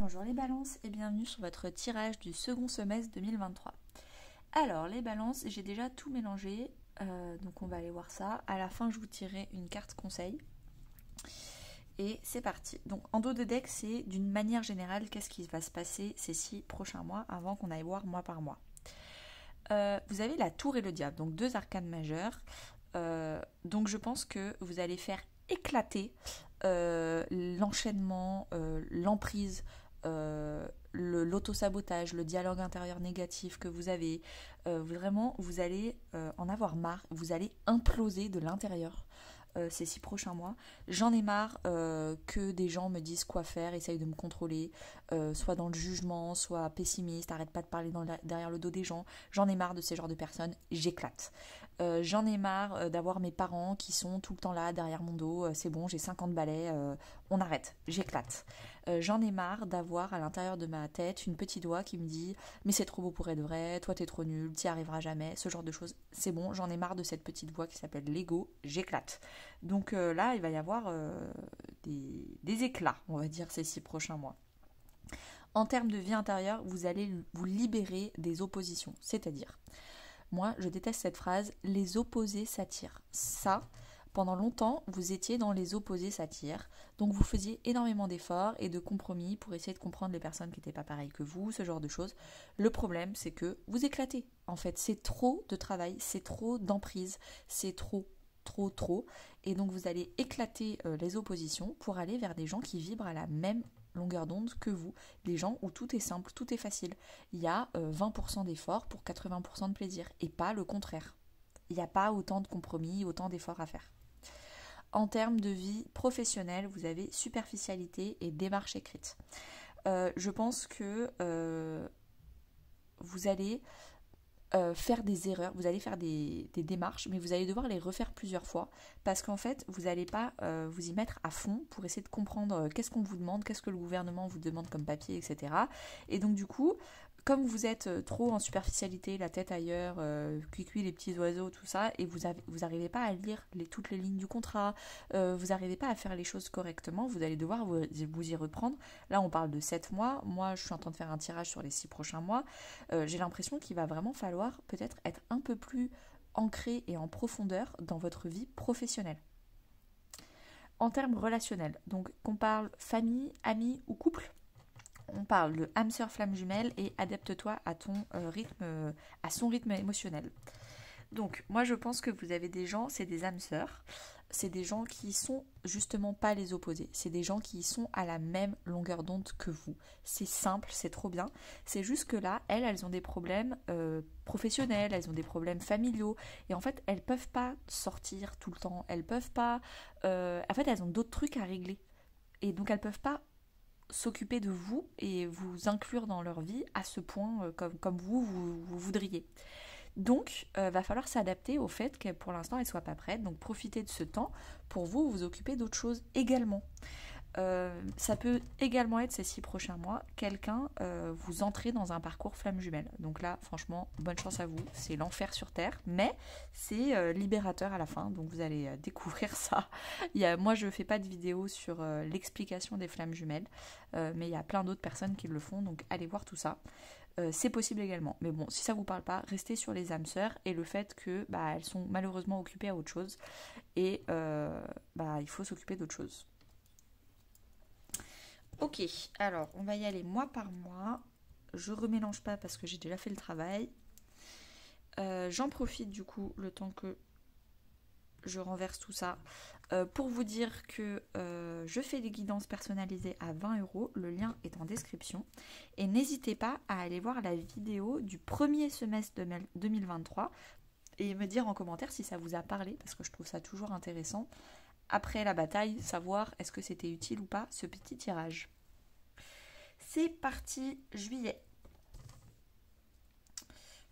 Bonjour les balances et bienvenue sur votre tirage du second semestre 2023. Alors les balances, j'ai déjà tout mélangé, donc on va aller voir ça. À la fin je vous tirerai une carte conseil. Et c'est parti. Donc en dos de deck, c'est d'une manière générale qu'est-ce qui va se passer ces 6 prochains mois avant qu'on aille voir mois par mois. Vous avez la tour et le diable, donc deux arcanes majeures. Donc je pense que vous allez faire éclater l'enchaînement, l'emprise, l'auto-sabotage, le dialogue intérieur négatif que vous avez. Vraiment, vous allez en avoir marre, vous allez imploser de l'intérieur. Ces 6 prochains mois. J'en ai marre que des gens me disent quoi faire, essayent de me contrôler, soit dans le jugement, soit pessimiste, arrête pas de parler derrière le dos des gens. J'en ai marre de ces genres de personnes, j'éclate. J'en ai marre d'avoir mes parents qui sont tout le temps là derrière mon dos, c'est bon, j'ai 50 balais, on arrête, j'éclate. J'en ai marre d'avoir à l'intérieur de ma tête une petite voix qui me dit mais c'est trop beau pour être vrai, toi t'es trop nul, t'y arriveras jamais, ce genre de choses. C'est bon, j'en ai marre de cette petite voix qui s'appelle l'ego, j'éclate. Donc là, il va y avoir des éclats, on va dire, ces 6 prochains mois. En termes de vie intérieure, vous allez vous libérer des oppositions. C'est-à-dire, moi, je déteste cette phrase, les opposés s'attirent. Ça, pendant longtemps, vous étiez dans les opposés s'attirent. Donc vous faisiez énormément d'efforts et de compromis pour essayer de comprendre les personnes qui n'étaient pas pareilles que vous, ce genre de choses. Le problème, c'est que vous éclatez. En fait, c'est trop de travail, c'est trop d'emprise, c'est trop. Et donc vous allez éclater les oppositions pour aller vers des gens qui vibrent à la même longueur d'onde que vous, des gens où tout est simple, tout est facile. Il y a 20% d'efforts pour 80% de plaisir et pas le contraire. Il n'y a pas autant de compromis, autant d'efforts à faire. En termes de vie professionnelle, vous avez superficialité et démarche écrite. Je pense que vous allez faire des erreurs, vous allez faire des démarches, mais vous allez devoir les refaire plusieurs fois parce qu'en fait, vous n'allez pas vous y mettre à fond pour essayer de comprendre qu'est-ce qu'on vous demande, qu'est-ce que le gouvernement vous demande comme papier, etc. Et donc du coup, comme vous êtes trop en superficialité, la tête ailleurs, cuicui, les petits oiseaux, tout ça, et vous n'arrivez pas à lire toutes les lignes du contrat, vous n'arrivez pas à faire les choses correctement, vous allez devoir vous y reprendre. Là, on parle de 7 mois. Moi, je suis en train de faire un tirage sur les 6 prochains mois. J'ai l'impression qu'il va vraiment falloir peut-être être un peu plus ancré et en profondeur dans votre vie professionnelle. En termes relationnels, donc qu'on parle famille, amis ou couple, on parle de âme sœur flamme jumelle et adapte-toi à ton rythme, à son rythme émotionnel. Donc moi je pense que vous avez des gens, c'est des âmes sœurs, c'est des gens qui sont justement pas les opposés, c'est des gens qui sont à la même longueur d'onde que vous. C'est simple, c'est trop bien, c'est juste que là, elles ont des problèmes professionnels, elles ont des problèmes familiaux, et en fait elles peuvent pas sortir tout le temps, elles peuvent pas, en fait elles ont d'autres trucs à régler, et donc elles peuvent pas s'occuper de vous et vous inclure dans leur vie à ce point comme vous voudriez. Donc, va falloir s'adapter au fait que pour l'instant, elle ne soit pas prête. Donc, profitez de ce temps pour vous occuper d'autres choses également. Ça peut également être ces 6 prochains mois, quelqu'un vous entrez dans un parcours flamme jumelle. Donc là, franchement, bonne chance à vous. C'est l'enfer sur Terre, mais c'est libérateur à la fin. Donc vous allez découvrir ça. Moi, je ne fais pas de vidéo sur l'explication des flammes jumelles, mais il y a plein d'autres personnes qui le font. Donc allez voir tout ça. C'est possible également. Mais bon, si ça vous parle pas, restez sur les âmes sœurs et le fait que elles sont malheureusement occupées à autre chose. Et il faut s'occuper d'autre chose. Ok, alors on va y aller mois par mois. Je remélange pas parce que j'ai déjà fait le travail. J'en profite du coup le temps que je renverse tout ça pour vous dire que je fais des guidances personnalisées à 20€. Le lien est en description. Et n'hésitez pas à aller voir la vidéo du premier semestre 2023 et me dire en commentaire si ça vous a parlé parce que je trouve ça toujours intéressant. Après la bataille, savoir est-ce que c'était utile ou pas ce petit tirage. C'est parti, juillet.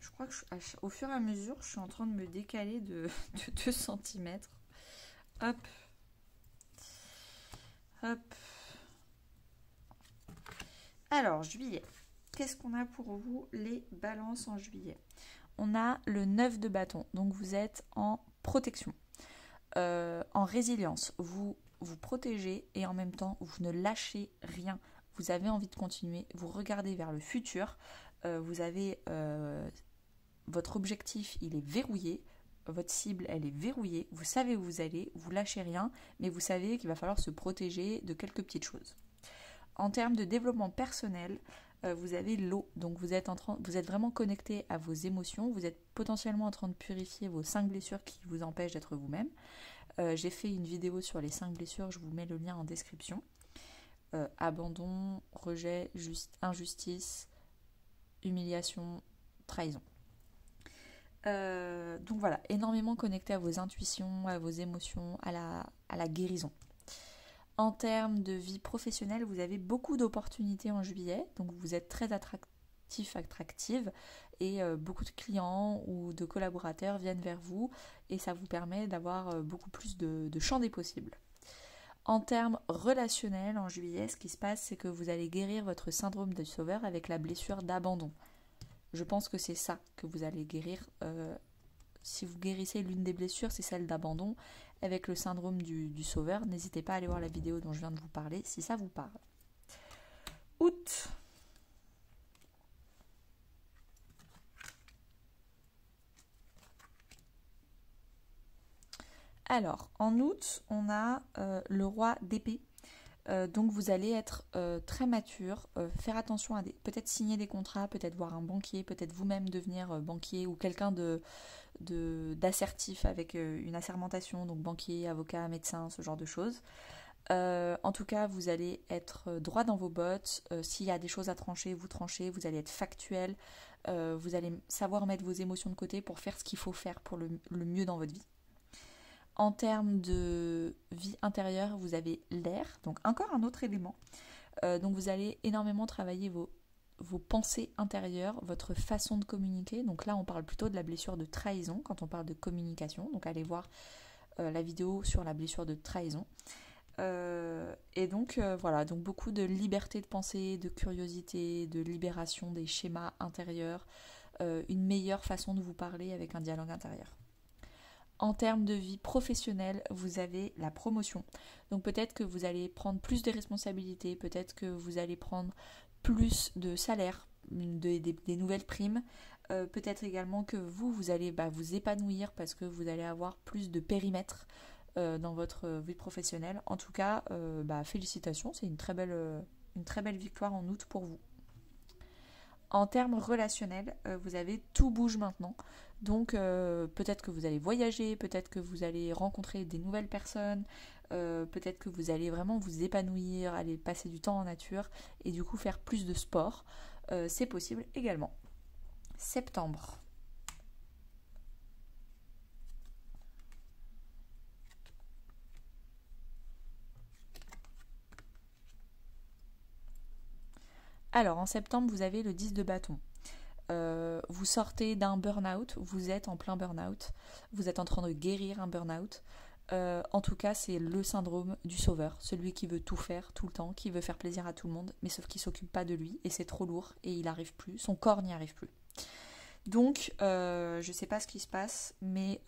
Je crois que au fur et à mesure, je suis en train de me décaler de 2 cm. Hop. Hop. Alors, juillet. Qu'est-ce qu'on a pour vous, les balances en juillet? On a le 9 de bâton. Donc, vous êtes en protection. En résilience, vous vous protégez et en même temps vous ne lâchez rien. vous avez envie de continuer, vous regardez vers le futur, vous avez votre objectif, il est verrouillé, votre cible, elle est verrouillée, vous savez où vous allez, vous lâchez rien, mais vous savez qu'il va falloir se protéger de quelques petites choses. En termes de développement personnel, vous avez l'eau, donc vous êtes vraiment connecté à vos émotions, vous êtes potentiellement en train de purifier vos 5 blessures qui vous empêchent d'être vous-même. J'ai fait une vidéo sur les 5 blessures, je vous mets le lien en description. Abandon, rejet, injustice, humiliation, trahison. Donc voilà, énormément connecté à vos intuitions, à vos émotions, à la guérison. En termes de vie professionnelle, vous avez beaucoup d'opportunités en juillet, donc vous êtes très attractive et beaucoup de clients ou de collaborateurs viennent vers vous et ça vous permet d'avoir beaucoup plus de champs des possibles. En termes relationnels, en juillet, ce qui se passe, c'est que vous allez guérir votre syndrome du sauveur avec la blessure d'abandon. Je pense que c'est ça que vous allez guérir. Si vous guérissez l'une des blessures, c'est celle d'abandon avec le syndrome du sauveur. N'hésitez pas à aller voir la vidéo dont je viens de vous parler si ça vous parle. Août. Alors, en août, on a le roi d'épée. Donc vous allez être très mature, faire attention à peut-être signer des contrats, peut-être voir un banquier, peut-être vous-même devenir banquier ou quelqu'un d'assertif avec une assermentation, donc banquier, avocat, médecin, ce genre de choses. En tout cas, vous allez être droit dans vos bottes. S'il y a des choses à trancher, vous tranchez. Vous allez être factuel. Vous allez savoir mettre vos émotions de côté pour faire ce qu'il faut faire pour le mieux dans votre vie. En termes de vie intérieure, vous avez l'air, donc encore un autre élément. Donc vous allez énormément travailler vos pensées intérieures, votre façon de communiquer. Donc là, on parle plutôt de la blessure de trahison quand on parle de communication. Donc allez voir la vidéo sur la blessure de trahison. Et donc voilà, donc beaucoup de liberté de pensée, de curiosité, de libération des schémas intérieurs, une meilleure façon de vous parler avec un dialogue intérieur. En termes de vie professionnelle, vous avez la promotion. Donc peut-être que vous allez prendre plus de responsabilités, peut-être que vous allez prendre plus de salaire, des nouvelles primes. Peut-être également que vous allez vous épanouir parce que vous allez avoir plus de périmètre dans votre vie professionnelle. En tout cas, félicitations, c'est une très belle victoire en août pour vous. En termes relationnels, vous avez tout bouge maintenant. Donc peut-être que vous allez voyager, peut-être que vous allez rencontrer des nouvelles personnes, peut-être que vous allez vraiment vous épanouir, aller passer du temps en nature et du coup faire plus de sport. C'est possible également. Septembre. Alors en septembre, vous avez le 10 de bâton. Vous sortez d'un burn-out, vous êtes en plein burn-out, vous êtes en train de guérir un burn-out. En tout cas, c'est le syndrome du sauveur, celui qui veut tout faire tout le temps, qui veut faire plaisir à tout le monde, mais sauf qu'il ne s'occupe pas de lui et c'est trop lourd et il n'arrive plus, son corps n'y arrive plus. Donc, je ne sais pas ce qui se passe, mais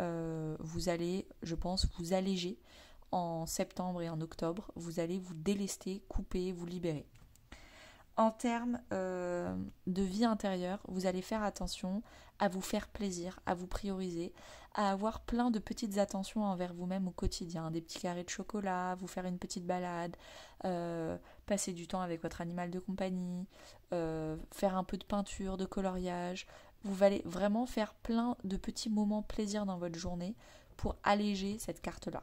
vous allez, je pense, vous alléger en septembre et en octobre. Vous allez vous délester, couper, vous libérer. En termes de vie intérieure, vous allez faire attention à vous faire plaisir, à vous prioriser, à avoir plein de petites attentions envers vous-même au quotidien, des petits carrés de chocolat, vous faire une petite balade, passer du temps avec votre animal de compagnie, faire un peu de peinture, de coloriage. Vous allez vraiment faire plein de petits moments plaisir dans votre journée pour alléger cette carte-là.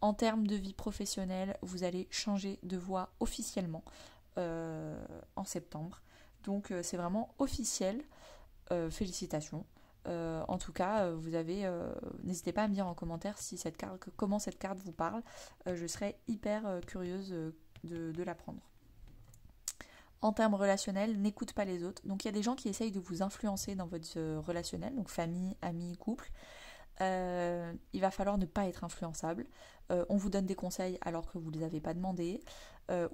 En termes de vie professionnelle, vous allez changer de voie officiellement. En septembre. Donc c'est vraiment officiel. Félicitations. En tout cas, vous avez. N'hésitez pas à me dire en commentaire comment cette carte vous parle. Je serais hyper curieuse de l'apprendre. En termes relationnels, n'écoute pas les autres. Donc il y a des gens qui essayent de vous influencer dans votre relationnel, donc famille, amis, couple. Il va falloir ne pas être influençable. On vous donne des conseils alors que vous ne les avez pas demandés.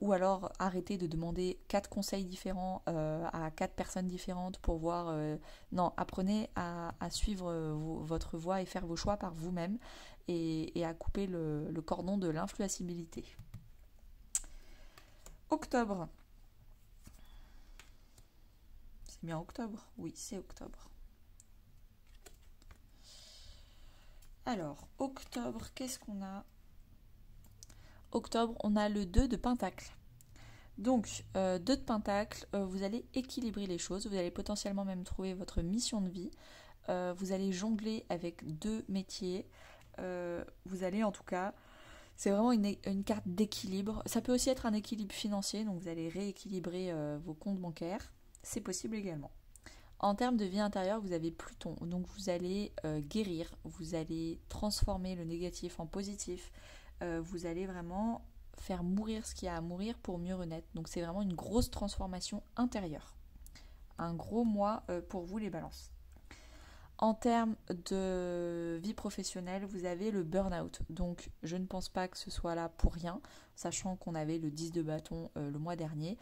Ou alors arrêtez de demander 4 conseils différents à 4 personnes différentes pour voir... Non, apprenez à suivre votre voie et faire vos choix par vous-même et à couper le cordon de l'influençabilité. Octobre. C'est bien octobre? Oui, c'est octobre. Alors, octobre, qu'est-ce qu'on a? Octobre, on a le 2 de Pentacle. Donc, 2 de Pentacle, vous allez équilibrer les choses, vous allez potentiellement même trouver votre mission de vie, vous allez jongler avec 2 métiers, vous allez en tout cas, c'est vraiment une carte d'équilibre. Ça peut aussi être un équilibre financier, donc vous allez rééquilibrer vos comptes bancaires, c'est possible également. En termes de vie intérieure, vous avez Pluton, donc vous allez guérir, vous allez transformer le négatif en positif, vous allez vraiment faire mourir ce qu'il y a à mourir pour mieux renaître. Donc c'est vraiment une grosse transformation intérieure. Un gros mois pour vous les balances. En termes de vie professionnelle, vous avez le burn-out. Donc je ne pense pas que ce soit là pour rien, sachant qu'on avait le 10 de bâton le mois dernier.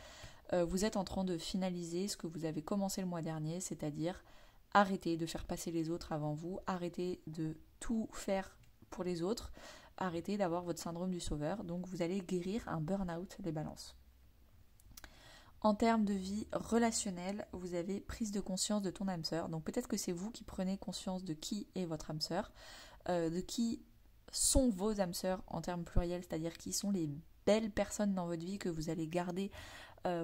Vous êtes en train de finaliser ce que vous avez commencé le mois dernier, c'est-à-dire arrêter de faire passer les autres avant vous, arrêter de tout faire pour les autres, arrêtez d'avoir votre syndrome du sauveur. Donc vous allez guérir un burn-out, les balances. En termes de vie relationnelle, vous avez prise de conscience de ton âme sœur. Donc peut-être que c'est vous qui prenez conscience de qui est votre âme sœur, de qui sont vos âmes sœurs en termes pluriels, c'est-à-dire qui sont les belles personnes dans votre vie que vous allez garder.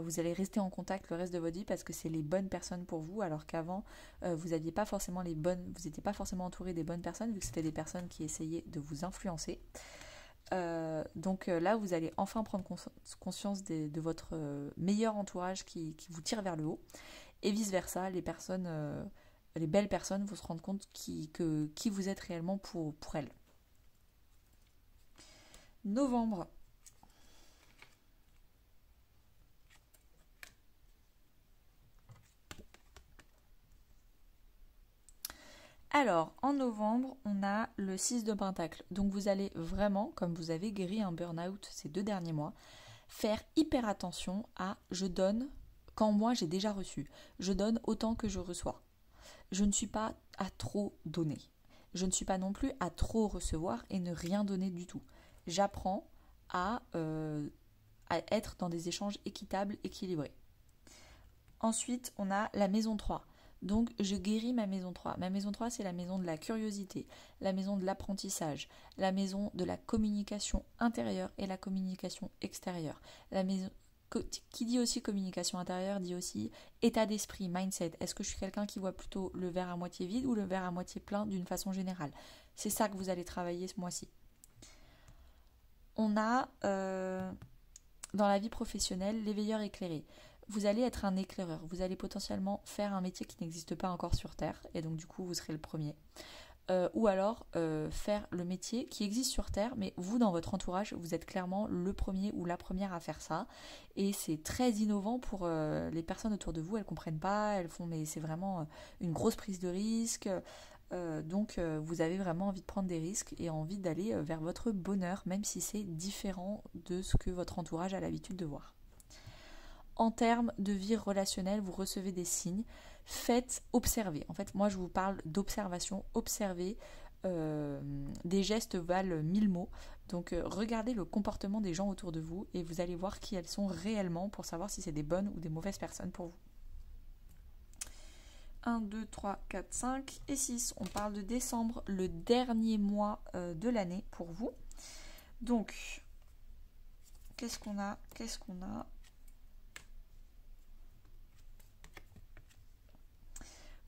Vous allez rester en contact le reste de votre vie parce que c'est les bonnes personnes pour vous, alors qu'avant vous n'étiez pas forcément entouré des bonnes personnes vu que c'était des personnes qui essayaient de vous influencer. Donc là vous allez enfin prendre conscience de votre meilleur entourage qui vous tire vers le haut, et vice versa, les belles personnes vont se rendre compte qui vous êtes réellement pour elles. Novembre. Alors, en novembre, on a le 6 de Pentacle. Donc vous allez vraiment, comme vous avez guéri un burn-out ces 2 derniers mois, faire hyper attention à je donne quand moi j'ai déjà reçu. Je donne autant que je reçois. Je ne suis pas à trop donner. Je ne suis pas non plus à trop recevoir et ne rien donner du tout. J'apprends à être dans des échanges équitables, équilibrés. Ensuite, on a la maison 3. Donc, je guéris ma maison 3. Ma maison 3, c'est la maison de la curiosité, la maison de l'apprentissage, la maison de la communication intérieure et la communication extérieure. La maison qui dit aussi communication intérieure, dit aussi état d'esprit, mindset. Est-ce que je suis quelqu'un qui voit plutôt le verre à moitié vide ou le verre à moitié plein d'une façon générale? C'est ça que vous allez travailler ce mois-ci. On a, dans la vie professionnelle, l'éveilleur éclairé. Vous allez être un éclaireur, vous allez potentiellement faire un métier qui n'existe pas encore sur Terre, et donc du coup vous serez le premier. Ou alors faire le métier qui existe sur Terre, mais vous dans votre entourage, vous êtes clairement le premier ou la première à faire ça, et c'est très innovant pour les personnes autour de vous, elles comprennent pas, elles font mais c'est vraiment une grosse prise de risque, donc vous avez vraiment envie de prendre des risques et envie d'aller vers votre bonheur, même si c'est différent de ce que votre entourage a l'habitude de voir. En termes de vie relationnelle, vous recevez des signes. Faites observer. En fait, moi, je vous parle d'observation. Observez. Des gestes valent 1000 mots. Donc, regardez le comportement des gens autour de vous et vous allez voir qui elles sont réellement pour savoir si c'est des bonnes ou des mauvaises personnes pour vous. 1, 2, 3, 4, 5 et 6. On parle de décembre, le dernier mois de l'année pour vous. Donc, qu'est-ce qu'on a?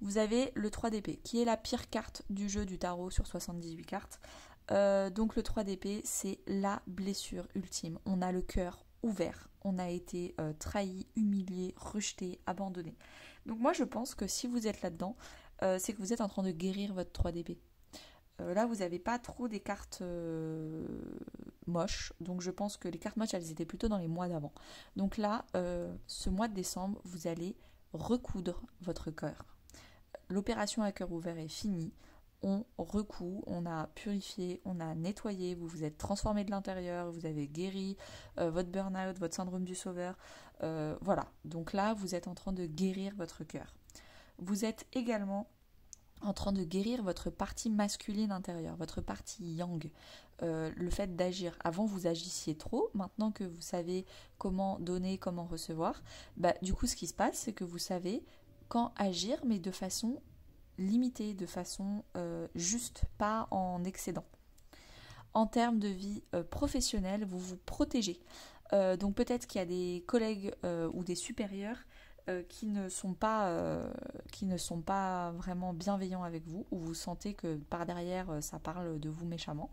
Vous avez le 3 d'épée, qui est la pire carte du jeu du tarot sur 78 cartes. Donc le 3 d'épée, c'est la blessure ultime. On a le cœur ouvert, on a été trahi, humilié, rejeté, abandonné. Donc moi je pense que si vous êtes là-dedans, c'est que vous êtes en train de guérir votre 3 d'épée. Là vous n'avez pas trop des cartes moches, donc je pense que les cartes moches elles étaient plutôt dans les mois d'avant. Donc là, ce mois de décembre, vous allez recoudre votre cœur. L'opération à cœur ouvert est finie, on recoud, on a purifié, on a nettoyé, vous vous êtes transformé de l'intérieur, vous avez guéri votre burn-out, votre syndrome du sauveur, voilà. Donc là, vous êtes en train de guérir votre cœur. Vous êtes également en train de guérir votre partie masculine intérieure, votre partie yang, le fait d'agir. Avant, vous agissiez trop, maintenant que vous savez comment donner, comment recevoir, du coup, ce qui se passe, c'est que vous savez quand agir, mais de façon limitée, de façon juste, pas en excédent. En termes de vie professionnelle, vous vous protégez. Donc peut-être qu'il y a des collègues ou des supérieurs qui ne sont pas vraiment bienveillants avec vous, ou vous sentez que par derrière ça parle de vous méchamment.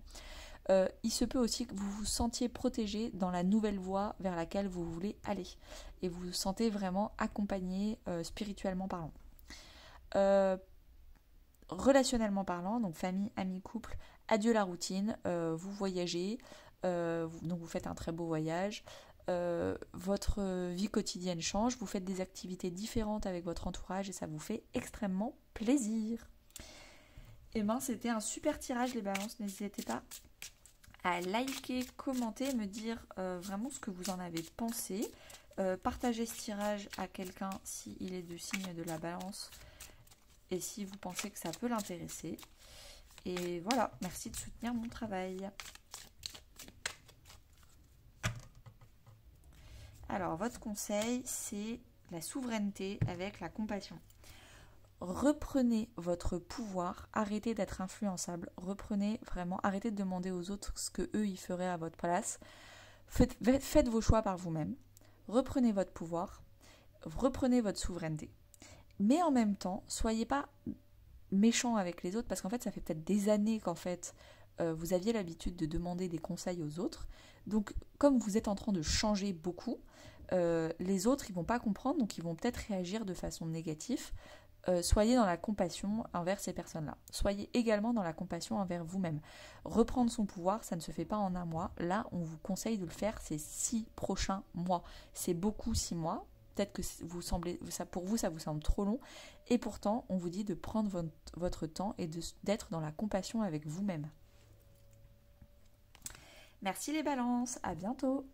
Il se peut aussi que vous vous sentiez protégé dans la nouvelle voie vers laquelle vous voulez aller, et vous vous sentez vraiment accompagné spirituellement parlant. Relationnellement parlant, donc famille, amis, couple, adieu la routine, vous voyagez, donc vous faites un très beau voyage, votre vie quotidienne change, vous faites des activités différentes avec votre entourage et ça vous fait extrêmement plaisir. Et ben c'était un super tirage les balances, n'hésitez pas à liker, commenter, me dire vraiment ce que vous en avez pensé, partagez ce tirage à quelqu'un s'il est du signe de la balance et si vous pensez que ça peut l'intéresser. Et voilà, merci de soutenir mon travail. Alors, votre conseil, c'est la souveraineté avec la compassion. Reprenez votre pouvoir, arrêtez d'être influençable, arrêtez de demander aux autres ce que eux ils feraient à votre place. Faites vos choix par vous-même. Reprenez votre pouvoir, reprenez votre souveraineté. Mais en même temps, soyez pas méchant avec les autres, parce qu'en fait, ça fait peut-être des années qu'en fait, vous aviez l'habitude de demander des conseils aux autres. Donc, comme vous êtes en train de changer beaucoup, les autres, ils vont pas comprendre, donc ils vont peut-être réagir de façon négative. Soyez dans la compassion envers ces personnes-là. Soyez également dans la compassion envers vous-même. Reprendre son pouvoir, ça ne se fait pas en un mois. Là, on vous conseille de le faire ces 6 prochains mois. C'est beaucoup 6 mois. Peut-être que pour vous, ça vous semble trop long. Et pourtant, on vous dit de prendre votre temps et d'être dans la compassion avec vous-même. Merci les balances, à bientôt.